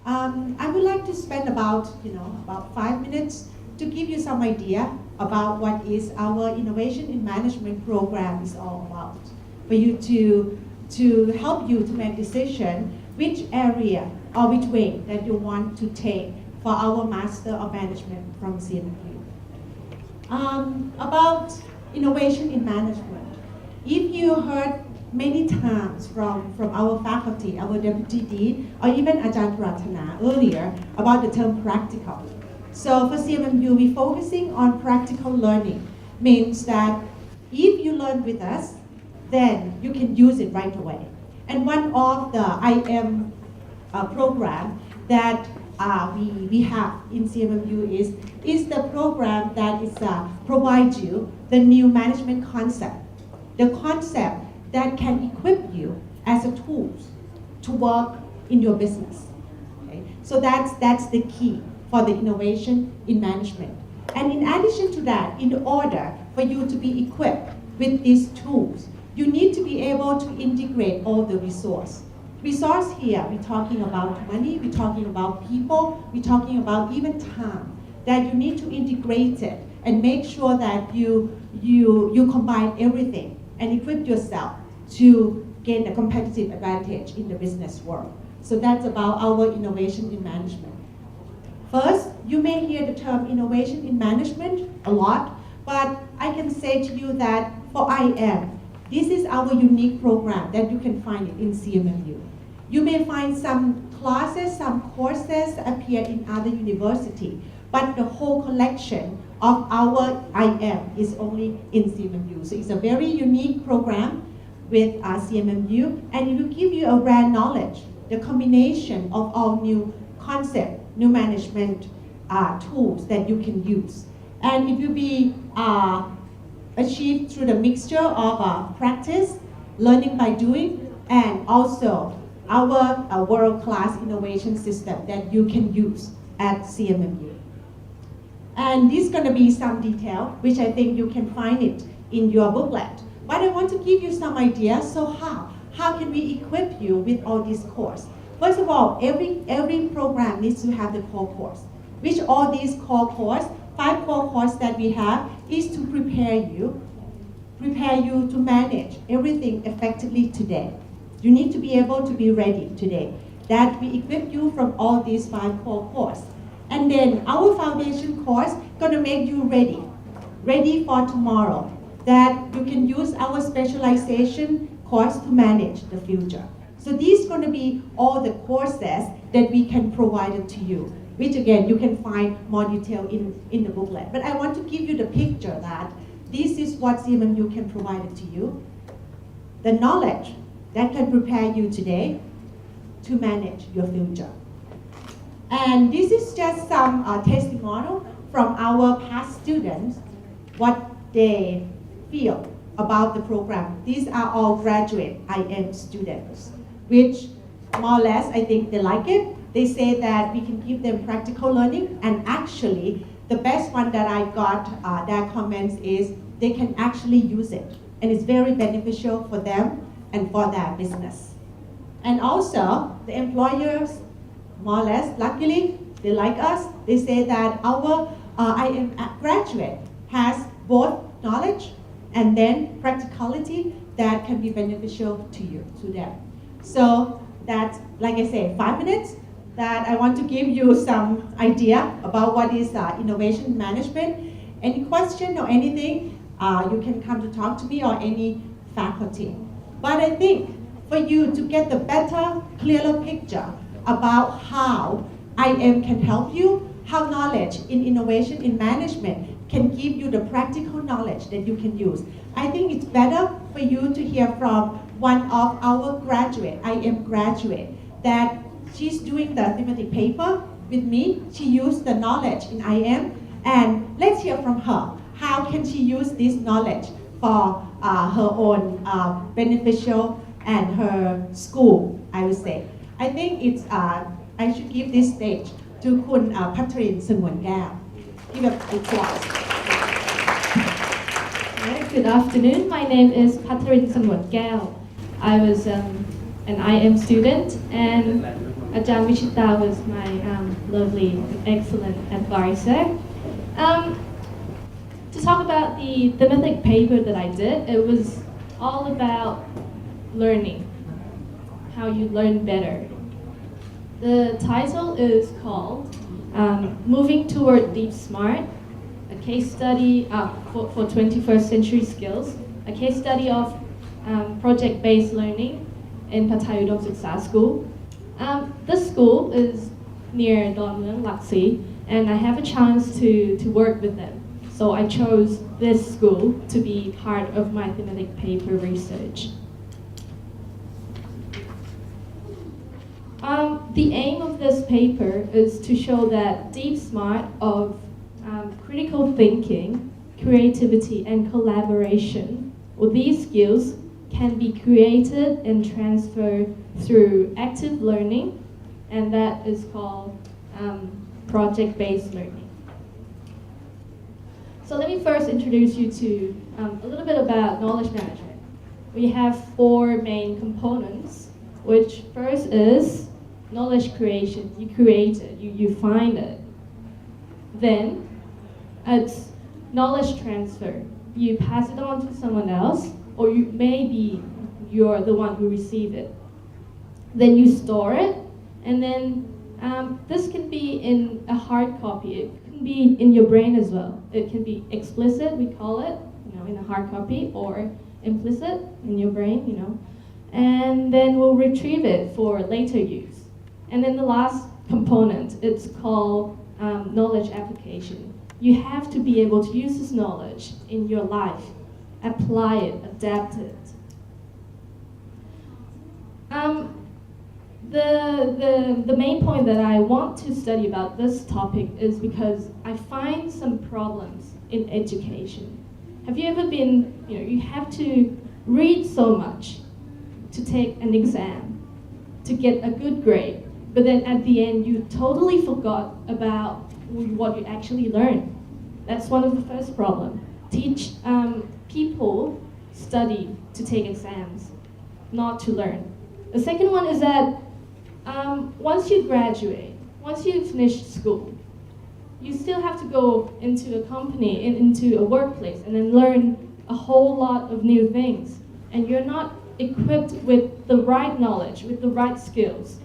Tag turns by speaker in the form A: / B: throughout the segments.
A: I would like to spend about 5 minutes to give you some idea about what is our innovation in management program is all about. For you to help you to make decision which area or which way that you want to take for our Master of Management from CMU. About innovation in management. If you heard many times from our faculty, our deputy dean, or even Ajahn Pratana earlier about the term practical. So for CMMU, we're focusing on practical learning. Means that if you learn with us, then you can use it right away. And one of the IM program that we have in CMMU is the program that is provides you the new management concept. The concept that can equip you as a tool to work in your business. Okay? So that's the key for the innovation in management. And in addition to that, in order for you to be equipped with these tools, you need to be able to integrate all the resource. Resource here, we're talking about money, we're talking about people, we're talking about even time, that you need to integrate it and make sure that you combine everything and equip yourself to gain a competitive advantage in the business world. So that's about our innovation in management. First, you may hear the term innovation in management a lot, but I can say to you that for IM, this is our unique program that you can find it in CMMU. You may find some classes, some courses appear in other universities, but the whole collection of our IM is only in CMMU. So it's a very unique program with CMMU, and it will give you a rare knowledge, the combination of all new concepts, new management tools that you can use. And it will be achieved through the mixture of practice, learning by doing, and also our world-class innovation system that you can use at CMMU. And this is going to be some detail, which I think you can find it in your booklet. But I want to give you some ideas. So how can we equip you with all these courses? First of all, every program needs to have the core course. Which all these core course, 5 core courses that we have, is to prepare you to manage everything effectively today. You need to be able to be ready today. That we equip you from all these 5 core courses. And then our foundation course gonna make you ready for tomorrow. That you can use our specialization course to manage the future. So these are gonna be all the courses that we can provide it to you, which again, you can find more detail in the booklet. But I want to give you the picture that this is what CMMU can provide it to you. The knowledge that can prepare you today to manage your future. And this is just some testimonial from our past students, what they feel about the program. These are all graduate IM students, which more or less, I think they like it. They say that we can give them practical learning, and actually, the best one that I got, their comments is they can actually use it, and it's very beneficial for them and for their business. And also, the employers, more or less, luckily, they like us. They say that our IM graduate has both knowledge and then practicality that can be beneficial to them. So that's, like I say, 5 minutes that I want to give you some idea about what is innovation management. Any question or anything, you can come to talk to me or any faculty. But I think for you to get the better, clearer picture about how IM can help you, how knowledge in innovation in management can give you the practical knowledge that you can use. I think it's better for you to hear from one of our graduate, IM graduate, that she's doing the thematic paper with me. She used the knowledge in IM, and let's hear from her. How can she use this knowledge for her own beneficial and her school, I would say. I think it's, I should give this stage to Kun Pattarin Sanguankaew. Give a big applause.
B: Good afternoon. My name is Pattarin Sanguankaew. I was an IM student, and Ajahn Vichita was my lovely, excellent advisor. To talk about the thematic paper that I did, it was all about learning, how you learn better. The title is called Moving Toward Deep Smart, a case study for 21st century skills, a case study of project-based learning in Pattarin Sanguankaew. This school is near Don Mueang, Laxi, and I have a chance to work with them. So I chose this school to be part of my thematic paper research. The aim of this paper is to show that deep smart of critical thinking, creativity, and collaboration, well, these skills can be created and transferred through active learning, and that is called project-based learning. So let me first introduce you to a little bit about knowledge management. We have 4 main components, which first is knowledge creation. You create it, you find it. Then it's knowledge transfer. You pass it on to someone else, or you're the one who received it. Then you store it, and then this can be in a hard copy. It can be in your brain as well. It can be explicit, we call it, in a hard copy, or implicit in your brain, And then we'll retrieve it for later use. And then the last component, it's called knowledge application. You have to be able to use this knowledge in your life, apply it, adapt it. The main point that I want to study about this topic is because I find some problems in education. Have you ever been, you have to read so much to take an exam, to get a good grade, but then at the end you totally forgot about what you actually learned. That's one of the first problems. People study to take exams, not to learn. The second one is that once you graduate, once you finish school, you still have to go into a company, into a workplace, and then learn a whole lot of new things. And you're not equipped with the right knowledge, with the right skills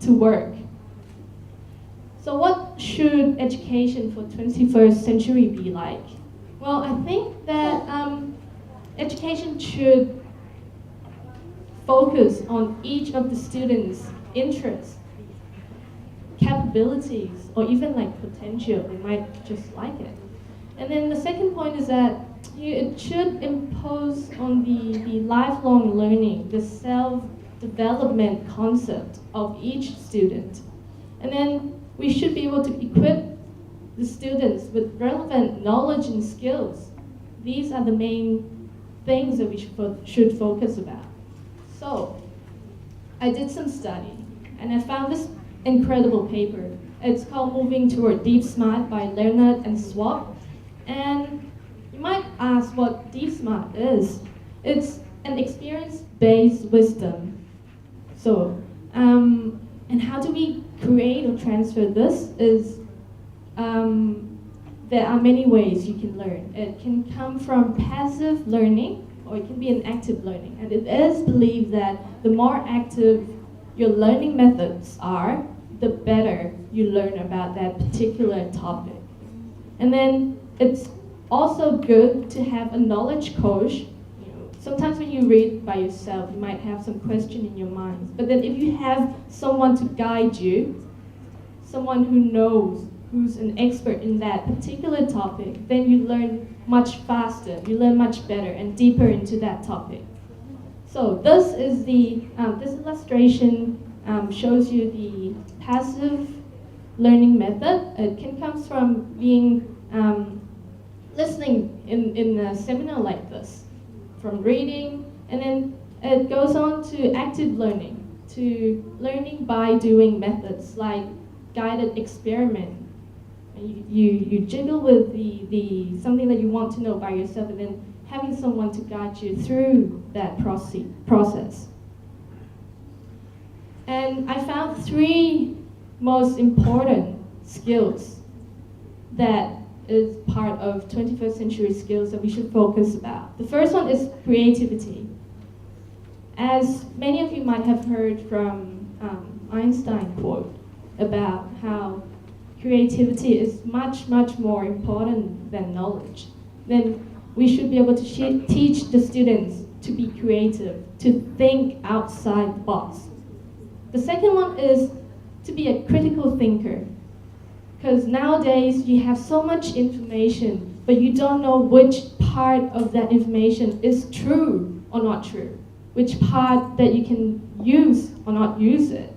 B: to work. So what should education for 21st century be like? Well, I think that education should focus on each of the students' interests, capabilities, or even like potential. They might just like it. And then the second point is that it should impose on the lifelong learning, the self-development concept of each student. And then we should be able to equip the students with relevant knowledge and skills. These are the main things that we should focus about. So, I did some study, and I found this incredible paper. It's called Moving Toward Deep Smart by Leonard and Schwab. And you might ask what Deep Smart is. It's an experience-based wisdom. So, and how do we create or transfer this is, there are many ways you can learn. It can come from passive learning, or it can be an active learning. And it is believed that the more active your learning methods are, the better you learn about that particular topic. And then it's also good to have a knowledge coach. Sometimes when you read by yourself, you might have some question in your mind. But then if you have someone to guide you, someone who knows, who's an expert in that particular topic, then you learn much faster, you learn much better and deeper into that topic. So this is this illustration shows you the passive learning method. It can come from being listening in a seminar like this, from reading, and then it goes on to active learning, to learning by doing methods like guided experiment. You jiggle with the something that you want to know by yourself, and then having someone to guide you through that process. And I found 3 most important skills that is part of 21st century skills that we should focus about. The first one is creativity. As many of you might have heard from Einstein quote about how creativity is much, much more important than knowledge, then we should be able to teach the students to be creative, to think outside the box. The second one is to be a critical thinker. Because nowadays you have so much information, but you don't know which part of that information is true or not true, which part that you can use or not use it.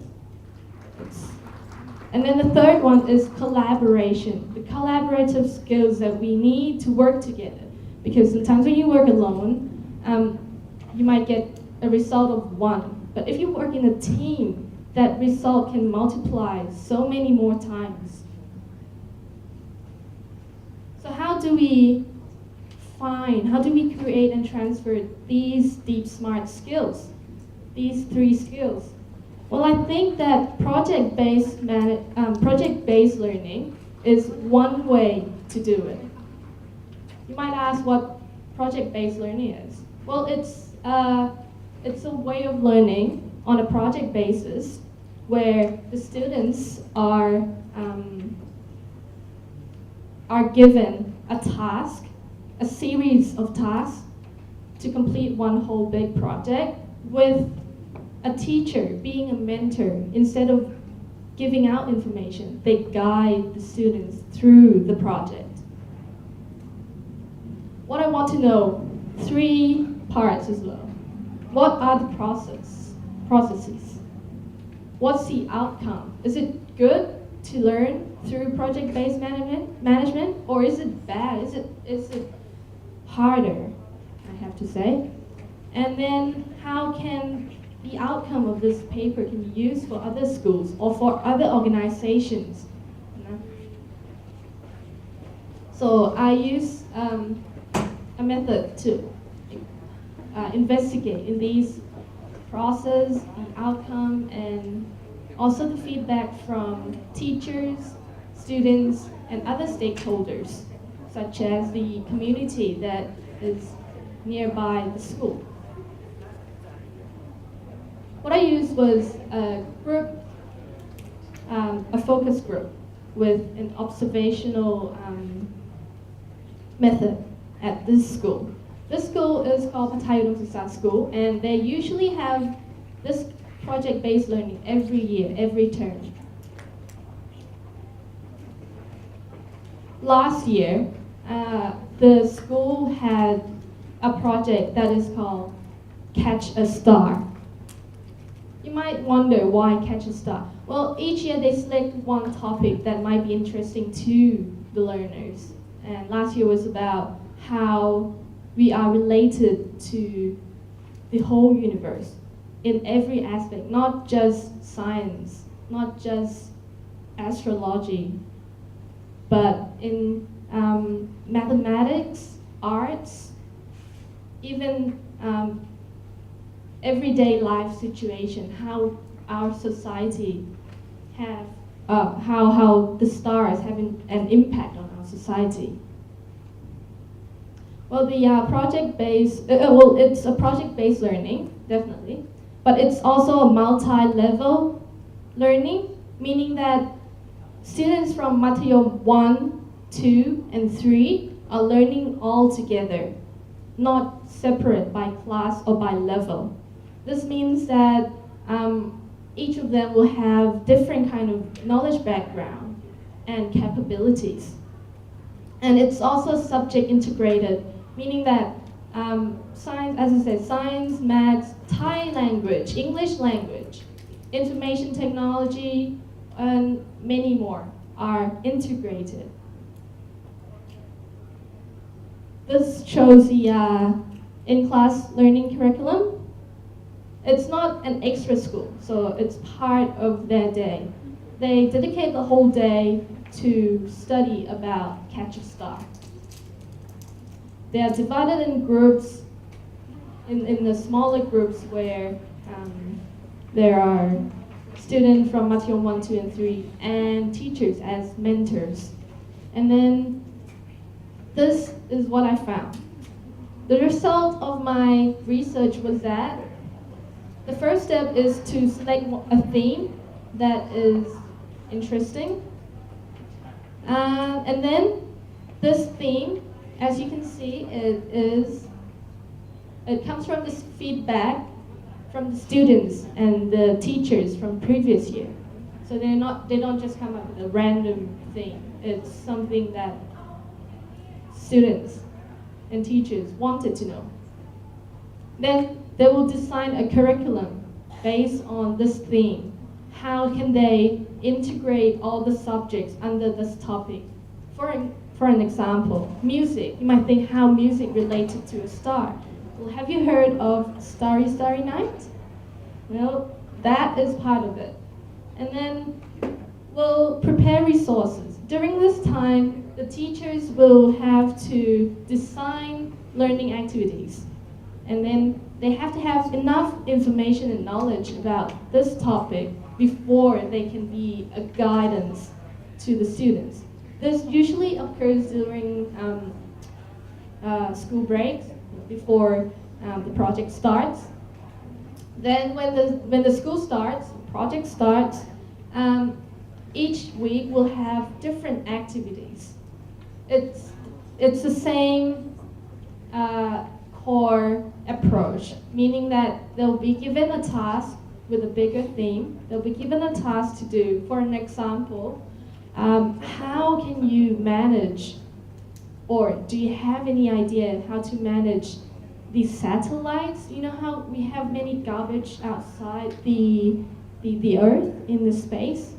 B: And then the third one is collaboration, the collaborative skills that we need to work together. Because sometimes when you work alone, you might get a result of 1. But if you work in a team, that result can multiply so many more times. So how do we create and transfer these deep smart skills, these 3 skills? Well, I think that project-based learning is one way to do it. You might ask what project-based learning is. Well, it's a way of learning on a project basis where the students are given a task, a series of tasks to complete one whole big project with a teacher being a mentor. Instead of giving out information, they guide the students through the project. What I want to know, 3 parts as well. What are the processes? What's the outcome? Is it good to learn through project-based management, or is it bad? Is it harder, I have to say? And then how can the outcome of this paper can be used for other schools or for other organizations? So I use a method to investigate in these process, the outcome, and also the feedback from teachers, students, and other stakeholders, such as the community that is nearby the school. What I used was a group, a focus group with an observational method at this school. This school is called Pattarin Sanguankaew, and they usually have this project-based learning every year, every term. Last year, the school had a project that is called Catch a Star. You might wonder why Catch a Star. Well, each year they select one topic that might be interesting to the learners. And last year was about how we are related to the whole universe in every aspect, not just science, not just astrology, but in mathematics, arts, even everyday life situation, how our society have, how the stars have an impact on our society. Well, the project-based, it's a project-based learning, definitely, but it's also a multi-level learning, meaning that students from Matayom 1, 2, and 3 are learning all together, not separate by class or by level. This means that each of them will have different kind of knowledge background and capabilities. And it's also subject integrated, meaning that science, as I said, science, maths, Thai language, English language, information technology, and many more are integrated. This shows the in-class learning curriculum. It's not an extra school, so it's part of their day. They dedicate the whole day to study about Catch a Star. They are divided in groups, in the smaller groups where there are students from Matyom 1, 2, and 3, and teachers as mentors. And then this is what I found. The result of my research was that the first step is to select a theme that is interesting. And then this theme, as you can see, it comes from this feedback from the students and the teachers from previous year. So they don't just come up with a random thing. It's something that students and teachers wanted to know. Then they will design a curriculum based on this theme. How can they integrate all the subjects under this topic? For an example, music. You might think how music related to a star. Well, have you heard of Starry Starry Night? Well, that is part of it. And then we'll prepare resources. During this time, the teachers will have to design learning activities. And then they have to have enough information and knowledge about this topic before they can be a guidance to the students. This usually occurs during school breaks, before the project starts. Then when the school starts, project starts, each week we'll have different activities. It's the same core approach, meaning that they'll be given a task with a bigger theme. They'll be given a task to do. For an example, how can you manage, or do you have any idea how to manage these satellites? You know how we have many garbage outside the Earth in the space?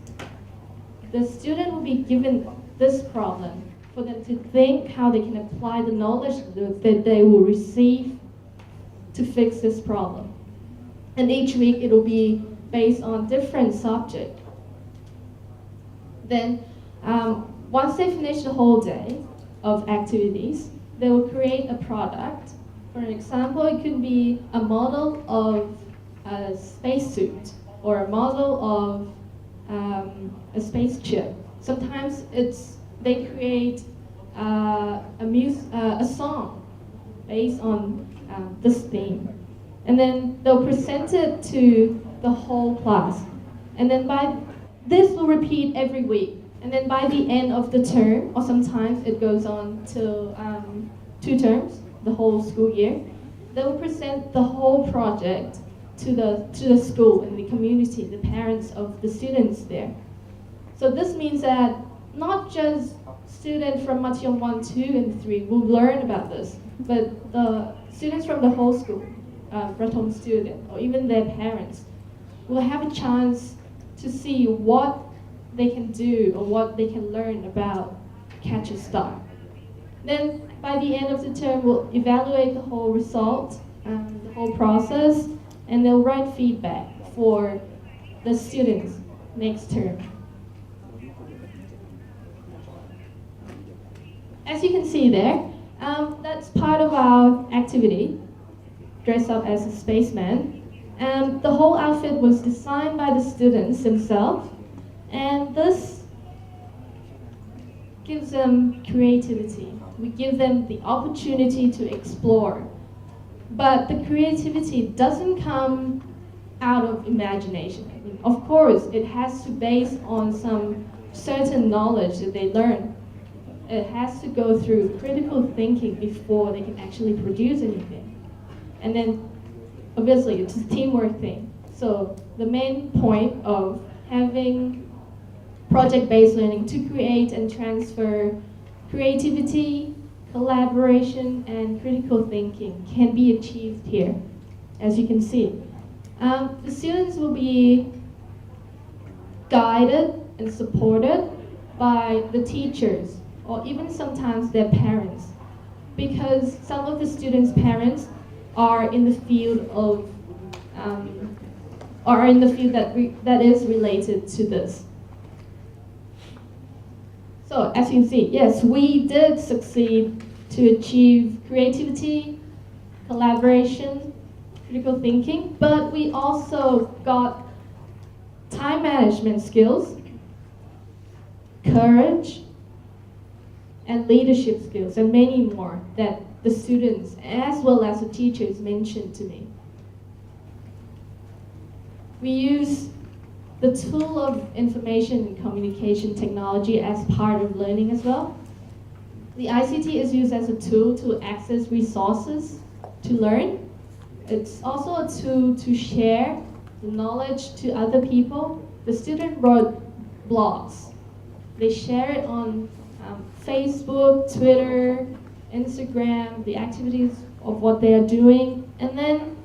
B: The student will be given this problem for them to think how they can apply the knowledge that they will receive to fix this problem. And each week it will be based on different subject. Then once they finish the whole day of activities, they will create a product. For an example, it could be a model of a spacesuit or a model of a spaceship. Sometimes they create a song based on this theme. And then they'll present it to the whole class. And then this will repeat every week. And then by the end of the term, or sometimes it goes on till 2 terms, the whole school year, they will present the whole project to the school and the community, the parents of the students there. So this means that not just students from Matyom 1, 2, and 3 will learn about this, but the students from the whole school, Prathom student, or even their parents, will have a chance to see what they can do or what they can learn about Catch a Star. Then by the end of the term, we'll evaluate the whole result, the whole process, and they'll write feedback for the students next term. As you can see there, that's part of our activity, dress up as a spaceman. And the whole outfit was designed by the students themselves, and this gives them creativity. We give them the opportunity to explore. But the creativity doesn't come out of imagination. I mean, of course, it has to base on some certain knowledge that they learn. It has to go through critical thinking before they can actually produce anything. And then, obviously, it's a teamwork thing. So the main point of having project-based learning to create and transfer creativity, collaboration, and critical thinking can be achieved here, as you can see. The students will be guided and supported by the teachers, or even sometimes their parents, because some of the students' parents are in the field of, that is related to this. So as you can see, yes, we did succeed to achieve creativity, collaboration, critical thinking, but we also got time management skills, courage, and leadership skills, and many more that the students as well as the teachers mentioned to me. We use the tool of information and communication technology as part of learning as well. The ICT is used as a tool to access resources to learn. It's also a tool to share the knowledge to other people. The student wrote blogs. They share it on Facebook, Twitter, Instagram, the activities of what they are doing, and then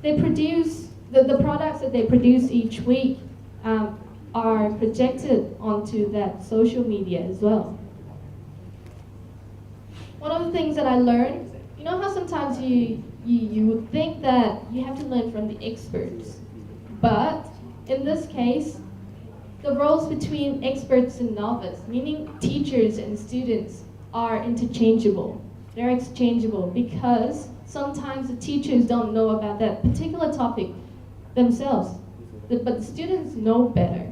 B: they produce, the products that they produce each week are projected onto that social media as well. One of the things that I learned, you know how sometimes you would think that you have to learn from the experts, but in this case, the roles between experts and novice, meaning teachers and students, are interchangeable. They're exchangeable because sometimes the teachers don't know about that particular topic themselves, but the students know better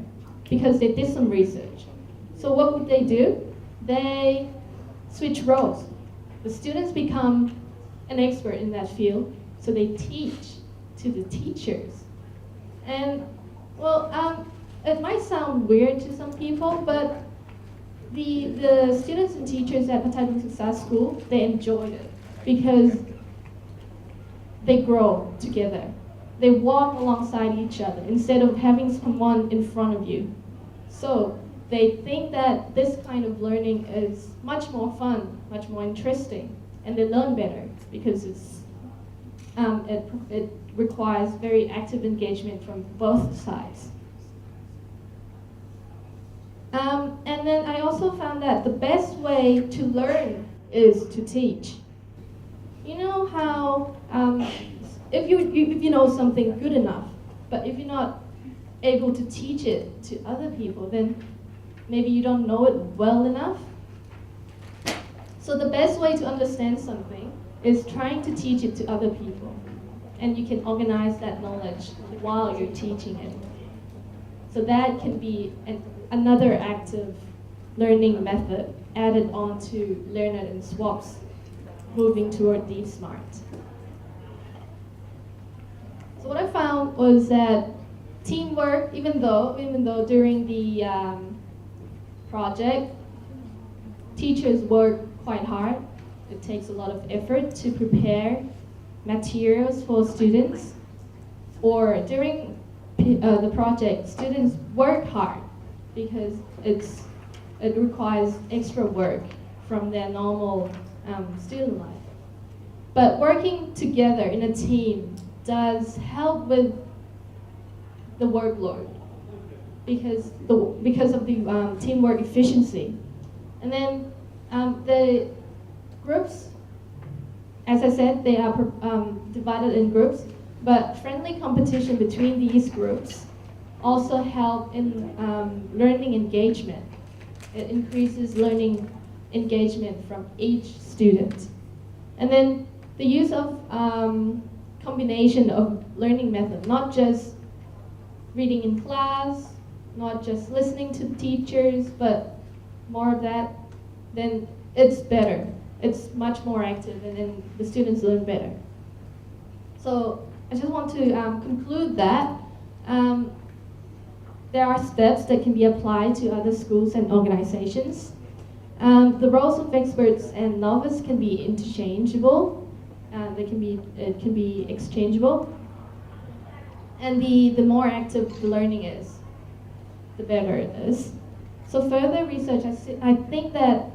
B: because they did some research. So what would they do? They switch roles. The students become an expert in that field, so they teach to the teachers. And well, it might sound weird to some people, but the students and teachers at Pattarin Success School, they enjoyed it because they grow together. They walk alongside each other instead of having someone in front of you. So they think that this kind of learning is much more fun, much more interesting, and they learn better because it requires very active engagement from both sides. And then I also found that the best way to learn is to teach. You know how if you know something good enough, but if you're not able to teach it to other people, then maybe you don't know it well enough. So the best way to understand something is trying to teach it to other people. And you can organize that knowledge while you're teaching it. So that can be another active learning method added on to Learn It in Swaps, moving toward Deep Smart. So what I found was that teamwork, even though during the project, teachers work quite hard. It takes a lot of effort to prepare materials for students. Or during the project, students work hard because it requires extra work from their normal student life. But working together in a team does help with the workload because of the teamwork efficiency. And then the groups, as I said, they are divided in groups, but friendly competition between these groups also help in learning engagement. It increases learning engagement from each student. And then the use of combination of learning method, not just reading in class, not just listening to teachers, but more of that, then it's better. It's much more active, and then the students learn better. So I just want to conclude that there are steps that can be applied to other schools and organizations. The roles of experts and novice can be interchangeable. It can be exchangeable. And the more active the learning is, the better it is. So further research, I think that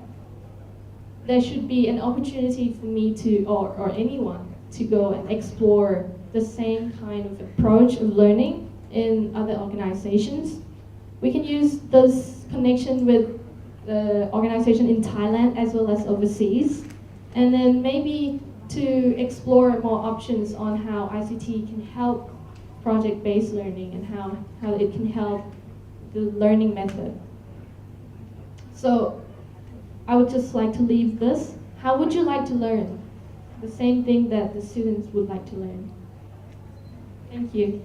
B: there should be an opportunity for me to, or anyone, to go and explore the same kind of approach of learning in other organizations. We can use this connection with the organization in Thailand as well as overseas, and then maybe to explore more options on how ICT can help project-based learning and how it can help the learning method. So I would just like to leave this. How would you like to learn? The same thing that the students would like to learn. Thank you.